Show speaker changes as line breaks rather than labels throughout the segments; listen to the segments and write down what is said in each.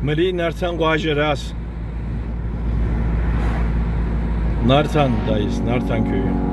Mali Nartan Guajeras. Nartan'dayız. Nartan köyü.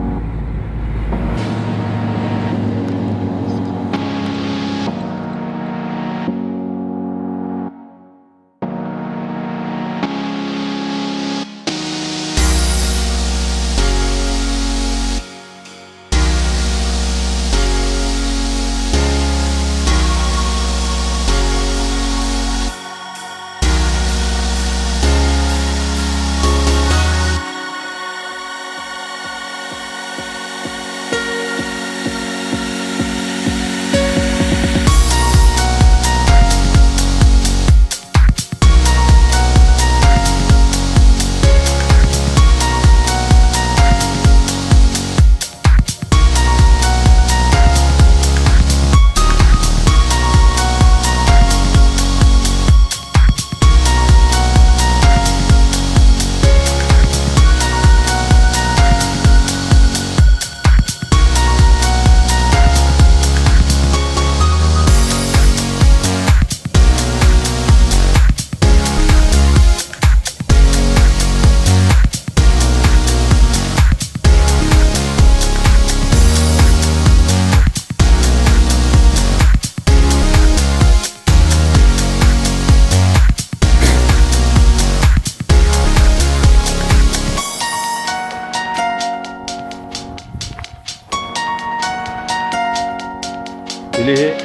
اللي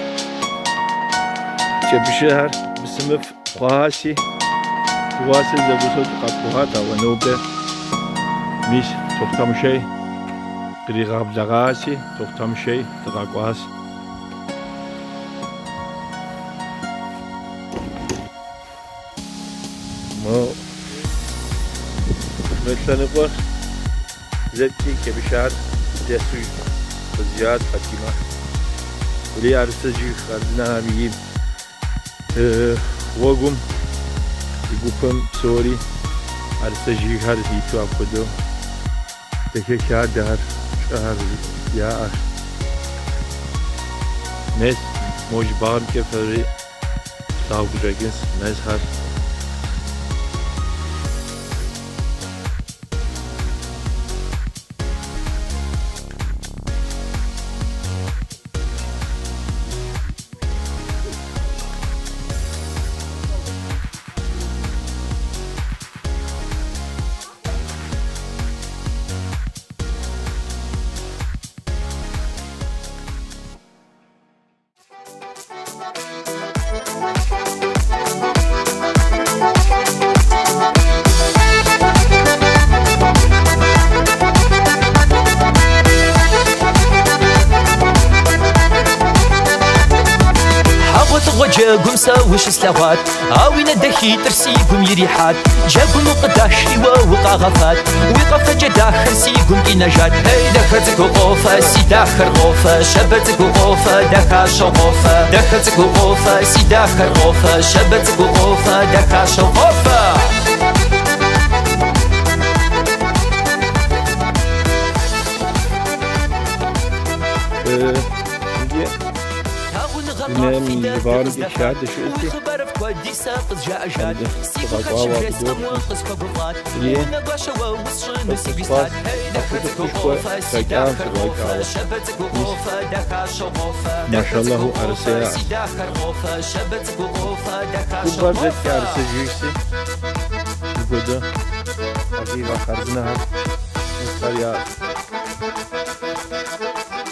شبشهر بسمف قاسي واصل زبوسات قطوهاتا ونوبة مش تختم شيء قريغاب زغاسي تختم شيء تغاقواس مو مثلا نقول زكي كبشهر دسوي بزياد فاطمة ولي أرسجي خدنا بيجيب وقوم يقوم سوري أرسجي هر هيتو أبدو تكي شهر دهر شهر يا أخ مس موج بام كفري ساوق دراجونز مزهر
وجاكم ساوش سلاوات عاوين الدخي ترسيكم يريحات جاكم قداشي ووقع غفات وقف جداخر سيكم إنجات هاي دخلتك وقوفة سي داخر غوفة شبتك وقوفة دكاش وقوفة دخلتك وقوفة سي داخر غوفة شبتك وقوفة دكاش وقوفة
من البارد الشاد شوتي ما شاء الله هو أرسيا كبار ذات أرسيا جيسي يقول حقيقة خرجناها مستريات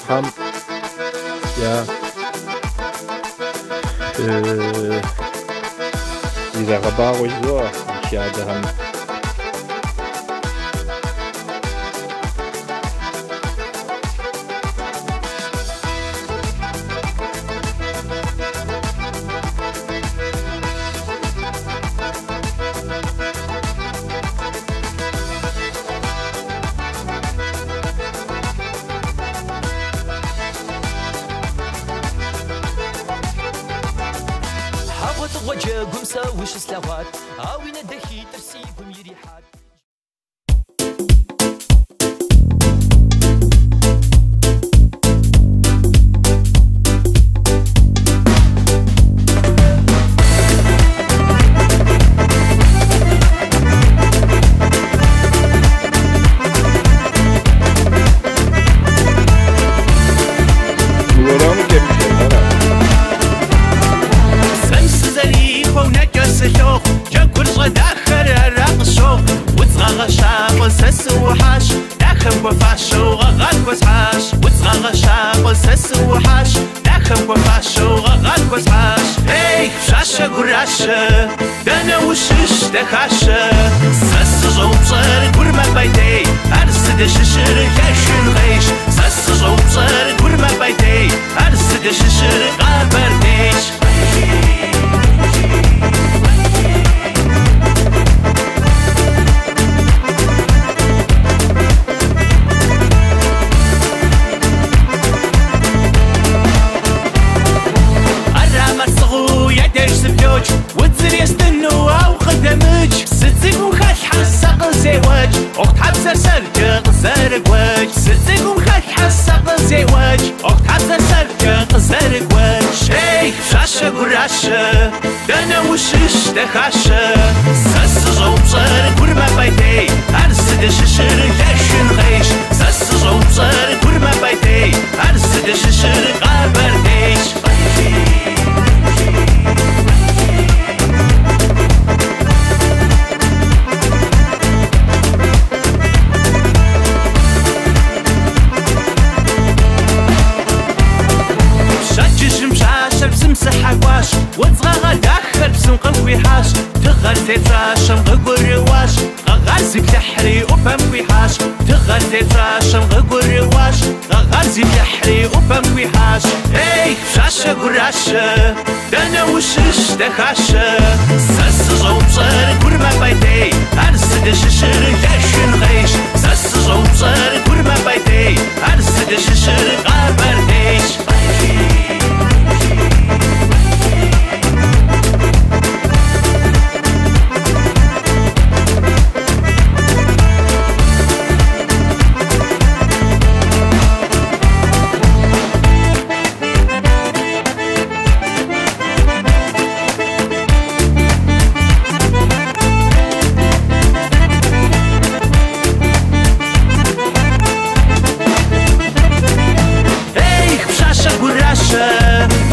هم يا إذا غبا وجدوه مشاهدهم
وجاكم ساوش سلاوات عاوين الدخي ترسيكم يريحات
كوسحاش وتصغى شابل سسوحاش داخل وفاش وغغال كوسحاش هي شاشة قراشة دانا وشش دخاشة سسجو بصر قرمة بيتي أرسد ششر كاشن غيش سسجو بصر قرمة بيتي أرسد ششر غابرديش وتزر يستنو أو خدمج ستزيقو خاش حساق زيواج أخت حبسر سرجة غزارك واج ستزيقو خاش حساق زيواج أخت حبسر سرجة غزارك واج شيخ شاشة قراشة دانا وشش دخاشة سسجو بصر قرمة بيتي أرسد ششر كاشن غيش سسجو بصر قرمة بيتي أرسد ششر غابرديش وتصغى داخل بسنق الوحاش تغل تتراشم غقر رواش غغازي بتحري وفم وحاش تغل تتراشم غقر رواش غغازي بتحري وفم وحاش اي شاشة قراشة دانا وشش دخاشة سسجو بصر قرمة بيتي أرسد ششر كاشن غيش سسجو بصر قرمة بيتي أرسد ششر غابرديش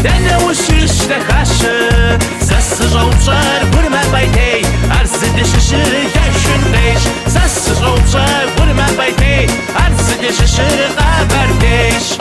دانا وشش دخاشة سسجو بصر قرمة بيتي أرسد ششر كاشن غيش سسجو بصر قرمة بيتي أرسد ششر غابرديش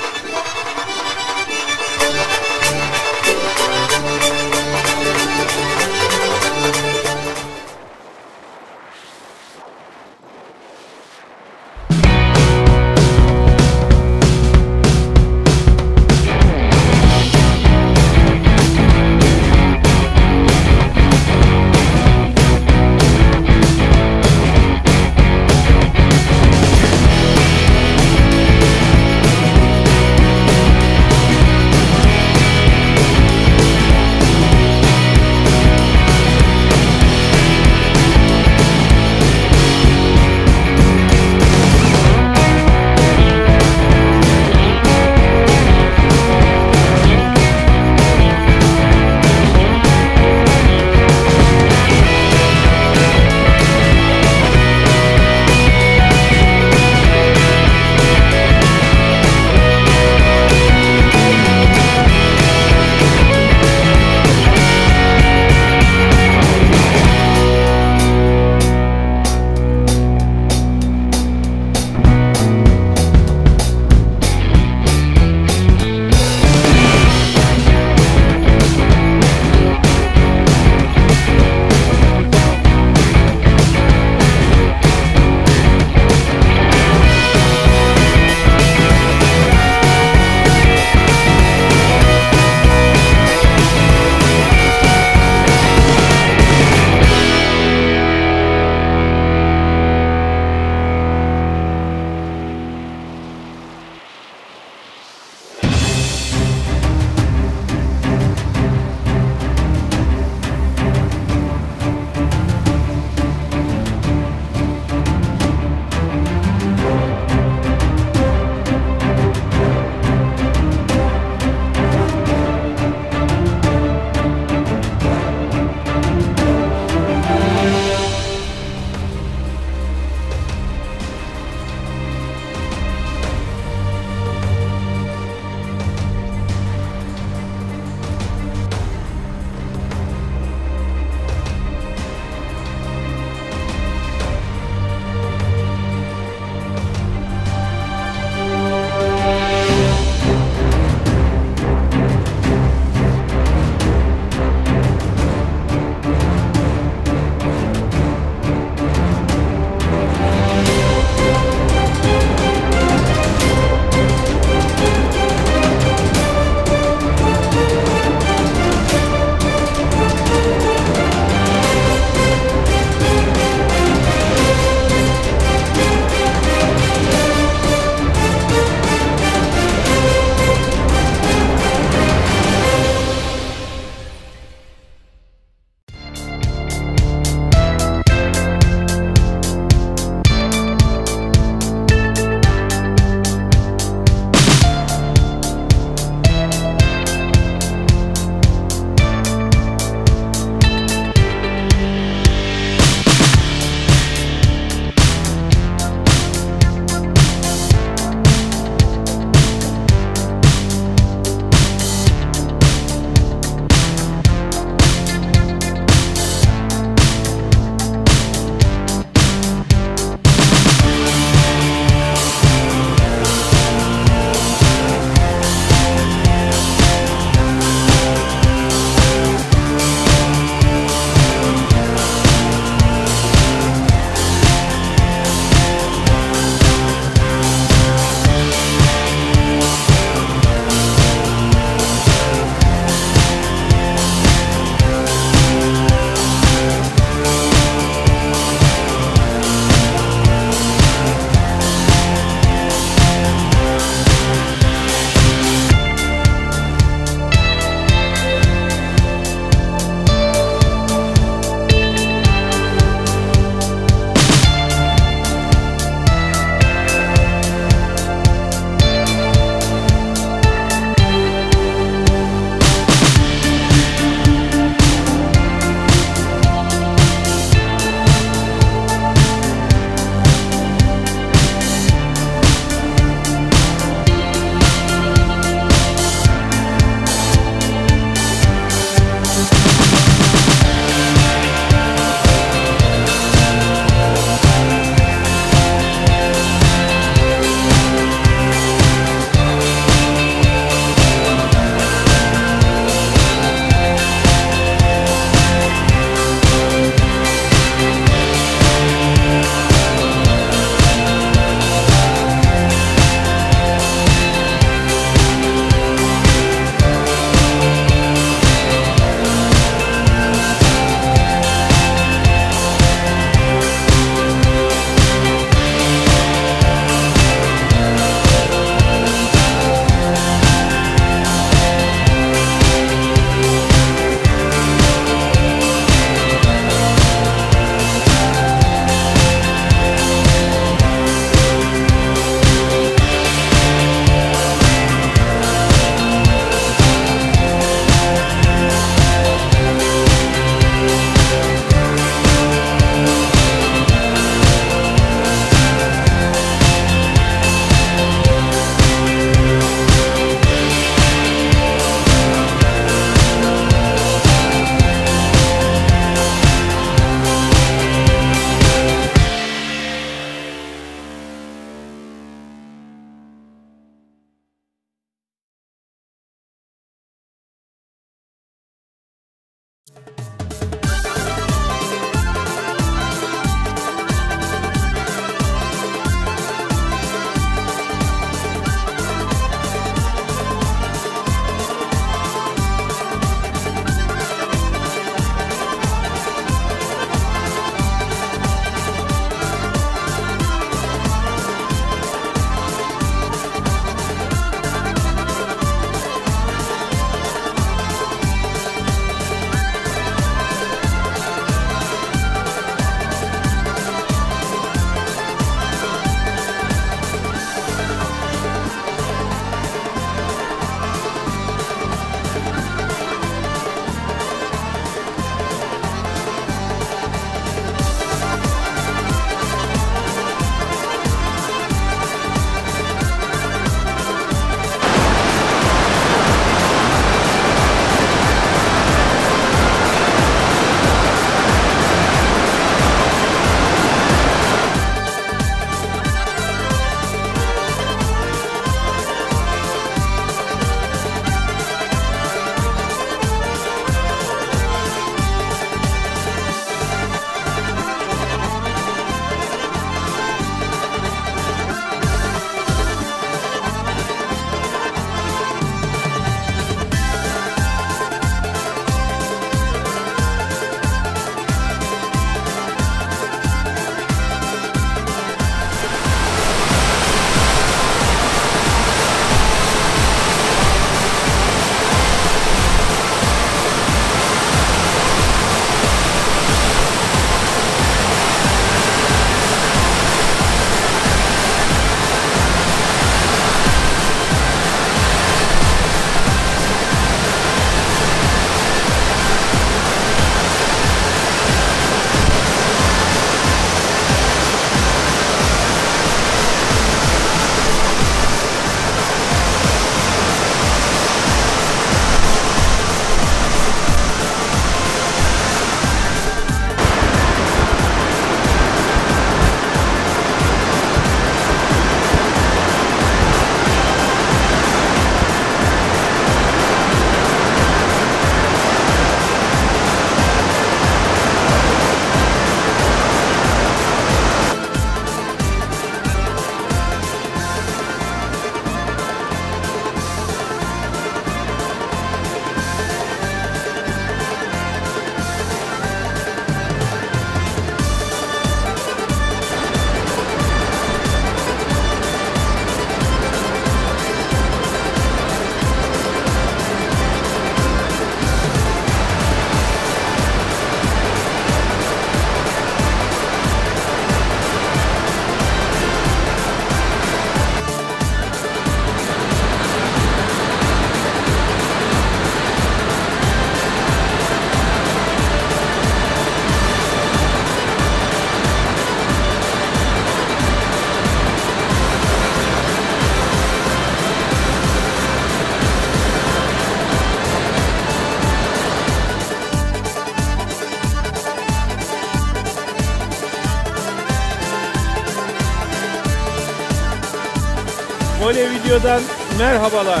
Mole videodan merhabalar.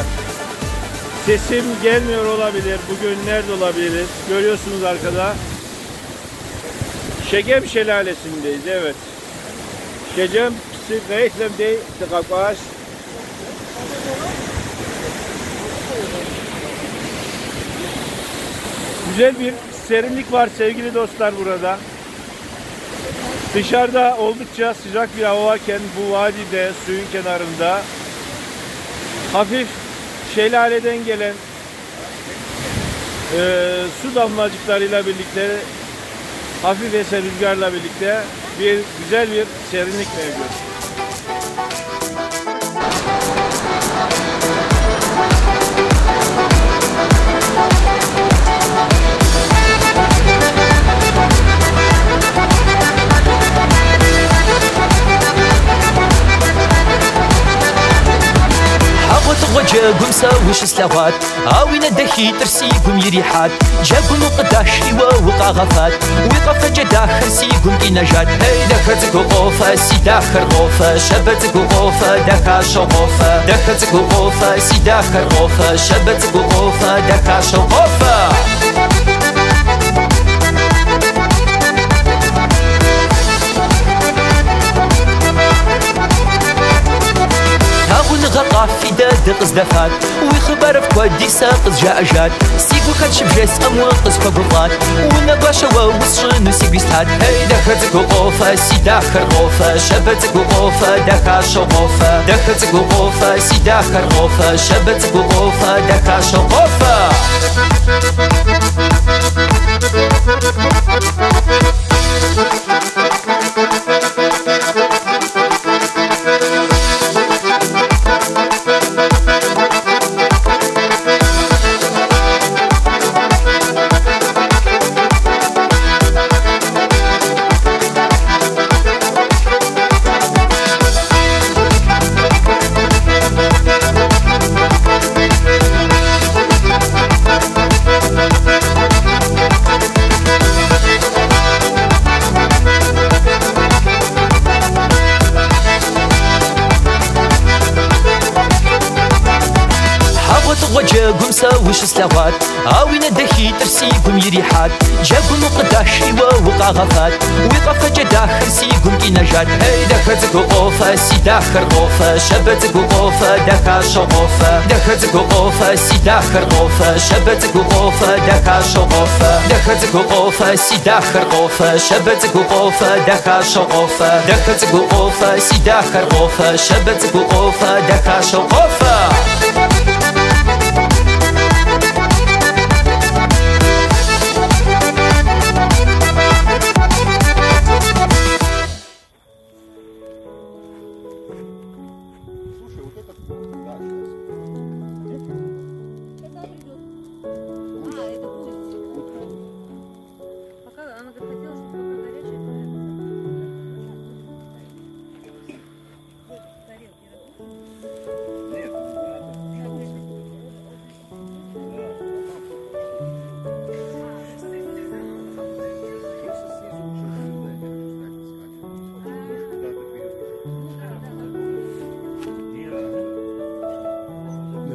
Sesim gelmiyor olabilir. Bugün nerede olabiliriz? Görüyorsunuz arkada. Şegem Şelalesi'ndeyiz. Evet. Şegem Şelalesi'ndeyiz. Güzel bir serinlik var sevgili dostlar burada. Dışarıda oldukça sıcak bir hava varken bu vadide suyun kenarında hafif şelaleden gelen su damlacıklarıyla birlikte hafif esen rüzgarla birlikte güzel bir serinlik mevcut.
جاكم ساوش سلاوات عاوين الدخي ترسيكم يريحات جاكم وقداش ووقع غفات وقف جداخر سيكم كي نجات هاي دخلتك وقوفة سي داخر غوفة شبتك وقوفة دكا شغوفة دخلتك وقوفة سي داخر غوفة شبتك وقوفة دكا شغوفة غطا في داد قزدفات ويخبر في كودي ساقز جاء سيقو خد شبجيس أموقز فقطات ونقاشا ووصشن وسيقوستات هاي دخلتك وقوفة سي داخر غوفة شبتك وقوفة دكاشا غوفة دخلتك وقوفة سي داخر غوفة شبتك وقوفة دكاشا غوفة جاكم ساوش سلاوات عاوين الدخي ترسيكم يريحات جاكم وقداش ووقع غفات وقف جداخر سيكم كي نجات هاي دخلتك وقوفة سي داخر غوفة شبتك وقوفة دكا شغوفة دخلتك وقوفة سي داخر غوفة شبتك وقوفة دكا شغوفة دخلتك وقوفة سي داخر غوفة شبتك وقوفة دكا شغوفة دخلتك وقوفة سي داخر غوفة شبتك وقوفة دكا شغوفة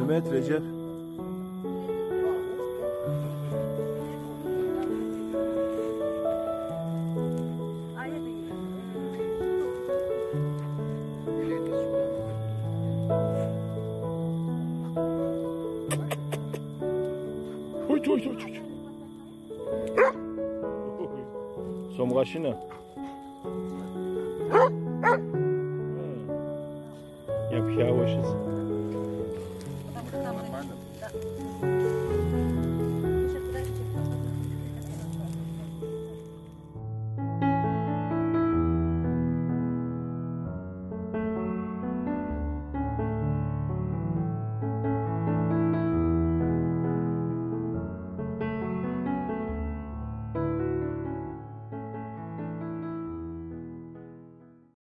Mehmet Recep. Somgaşına. Yapışa başız.